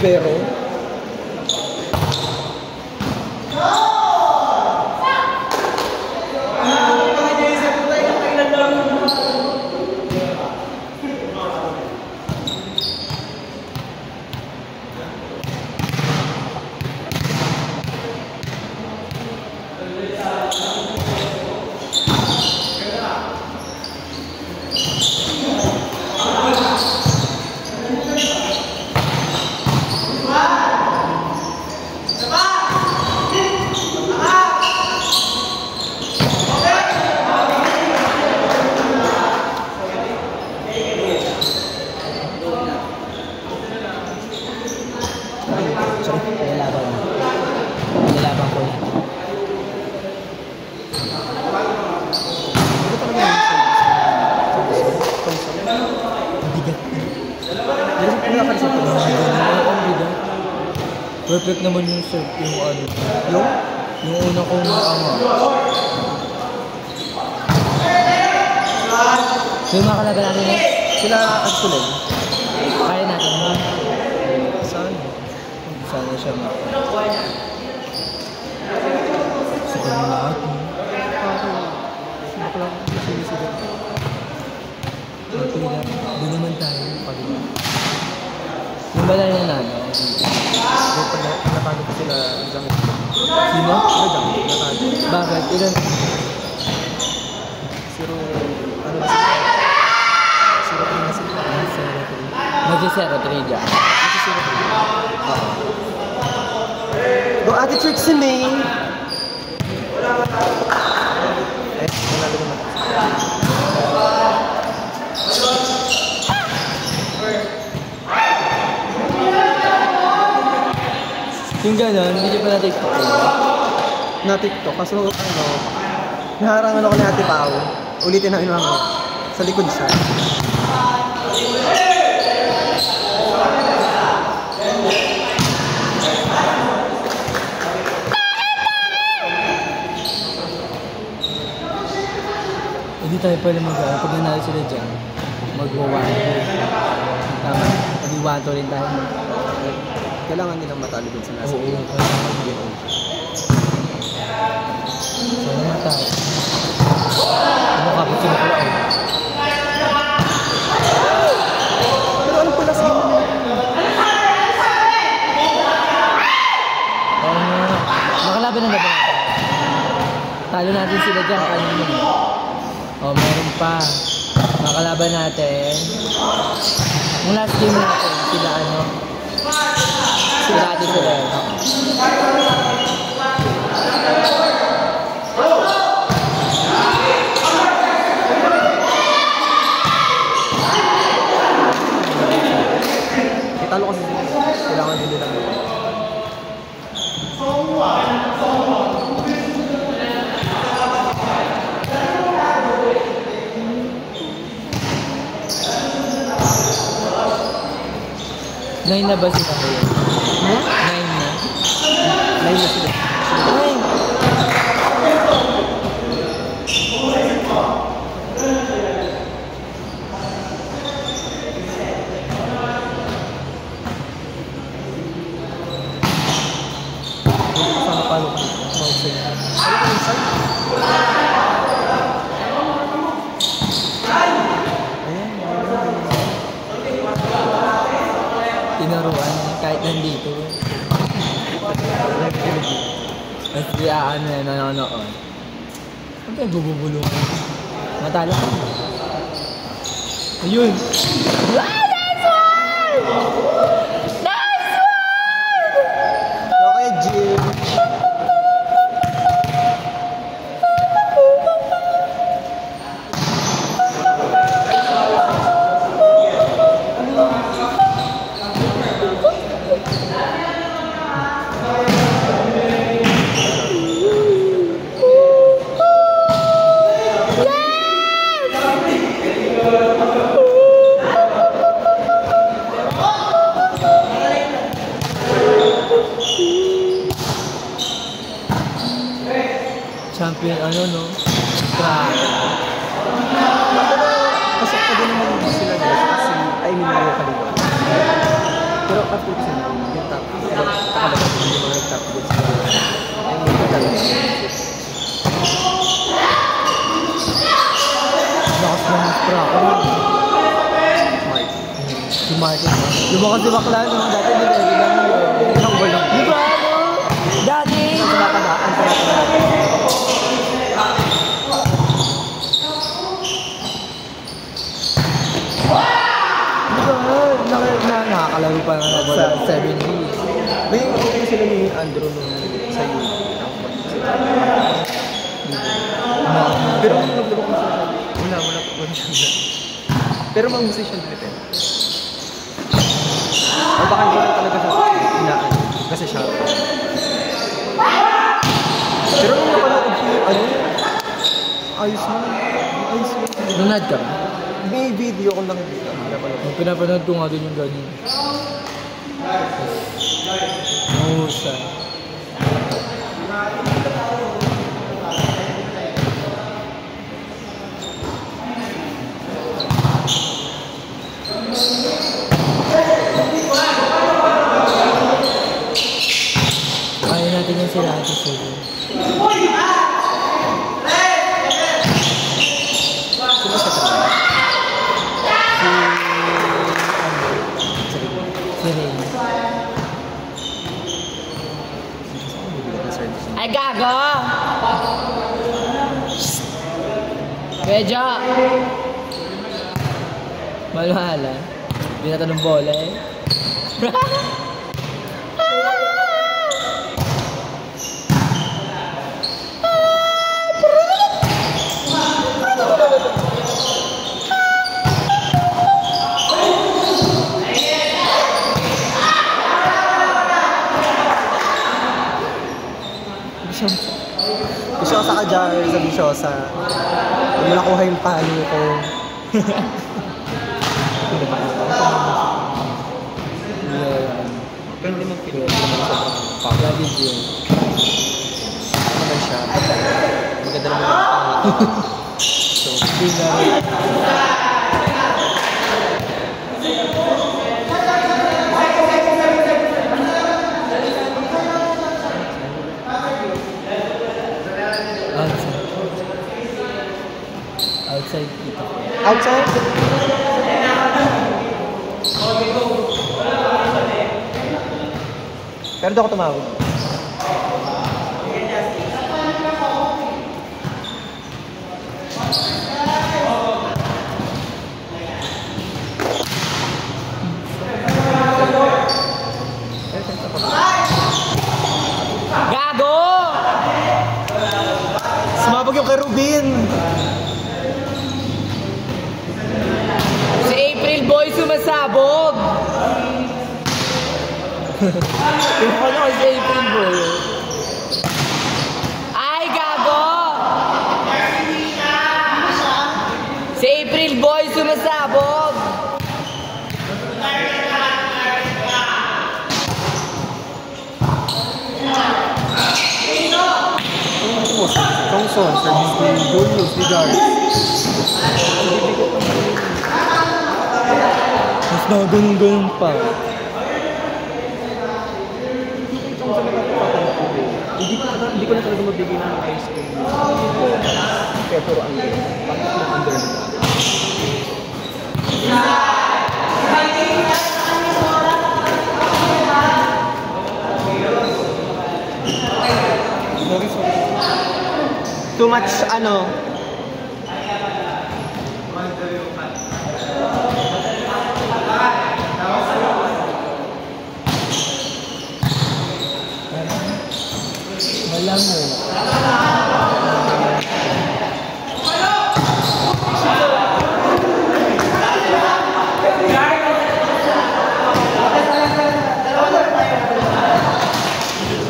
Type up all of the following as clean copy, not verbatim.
Olivero. Perfect naman yung serve, yung ano. Yung una kong yung mga kalaban natin eh. Sila Agsulen. Kaya natin yun. Saan? Sana siya sa kanya lahat. Baklang sinisigat. Doon naman tayo. Yung balay na namin. Natalo ko sila Jang. Sino? Jang. Natalo. Bakit? Ilan? Zero, ano na sila? 0-3 na sila. 0-3. Mag-0-3 dyan. Oo. Go Ate Trixie May! Nanalo naman. Yung gano'n, hindi pa na-TikTok. Na-TikTok, kaso ano, naharangan ako ni Ate Pao. Ulitin na inuhang sa likod siya. Hindi tayo pwede mag-ano. Pag nanalo sila dyan, mag-1-2. Tama. Mag-1-2 rin tayo. Kailangan nilang matalo dun sa nasa. Oo. Sana matalo. Ano ka po sila pala? Pero alam ko last game na nila. Makalaban na laban natin. Talo natin sila dyan. Kanina. Meron pa. Makalaban natin. Yung last game natin, sila ano? Sila natin sila. Talo kasi sila. Kailangan din nila. Nine na ba sila kayo? Hmm? 9 na? 9 na sila. 9. Sana palo ko. Bouncing. Ano ko yung side? Tinaruan kahit nandito. Mas di ano na nanonood. Huwag kayo bububulungan. Matalo ka. Ayun! Nice one! Nice one! Okay, Jim. Champion ano no? Track. Pasok pa din naman sila guys kasi I mean yung kaliwa. Pero after kasi yung top, nakalabas yung mga nag-top goods na yung mga talaga. Lakas ng tracker. Smart. Si Martin. Lumakas si Bakla no? Dati di ba? Isang goal lang. Di ba ako? Dati! Ang talatanda. Nakakalaro pa nga sa 7 days. May okay sila ni Andrew nung sa YouTube. Pero kung naglabak mo sila, wala siya. Pero mga musician depende. O baka hindi lang talaga siya inaan. Kasi siya. Pero nung napanood ko yung ayos mo. Nunad ka ba? May video ko lang dito. Yung pinapanood ko nga doon yung ganyan. Mahusay. Kaya natin yung sila ito sa iyo. Sino sa kanila? Si Ray. Ay, gago! Medyo! Malala. Binata ng bola eh. Bisyosa ka dyan sa Bisyosa. Huwag mo nakuha yung palo ko. Pero hindi mag-feel naman sobrang palo. Lagi dyan. Ano naman siya? Maganda naman yung pangit. So, Outside kita. outside? Pero doon ako tumawag. Gago! Sumabog yung kay Rubin! Si April Boy sumasabog! Yung ano si April Boy? Ay, gago! Si April Boy sumasabog! Tongson, Service Julius, Ligares. Mas na ganun pa. Hindi ko na talaga mabigay ng ice cream. Kaya puro under. Bakit na under nila? Sorry. Too much ano? Wala mo.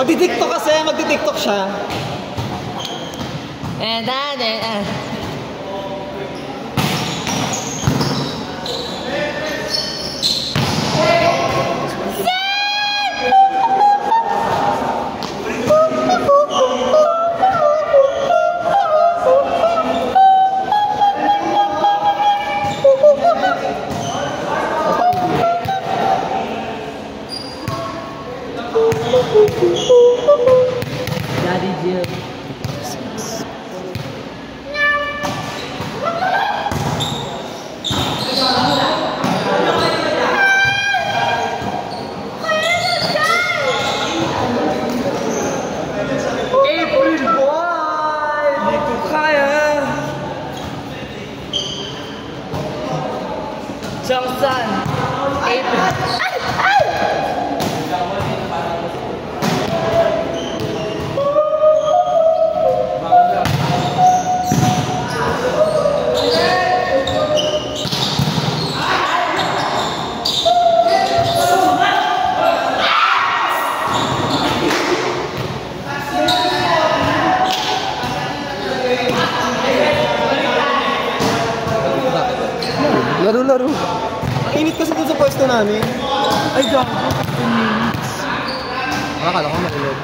Magti-TikTok kasi, magti-TikTok siya. Daddy Jill. April boy! Hindi ko kaya. Changsan. April. Laro-laro. Ang init kasi dun sa pwesto namin. Ay, gago. 15 minutes. Akala ko makulog.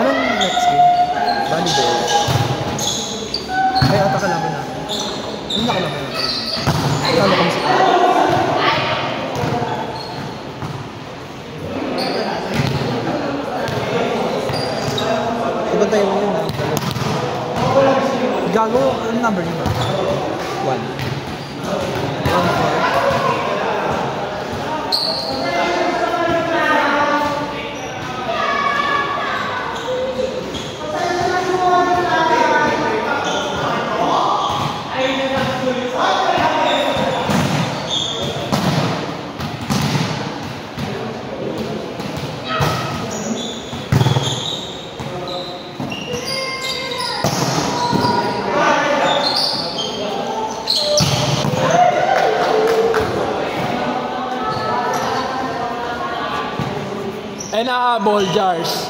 Anong next game? Volleyball. Ay, ata kalaban natin. Anong nakalaban natin? Kala kami sa Iba tayo mo yun. Gago, ano number niyo ba? 1. Ball jars.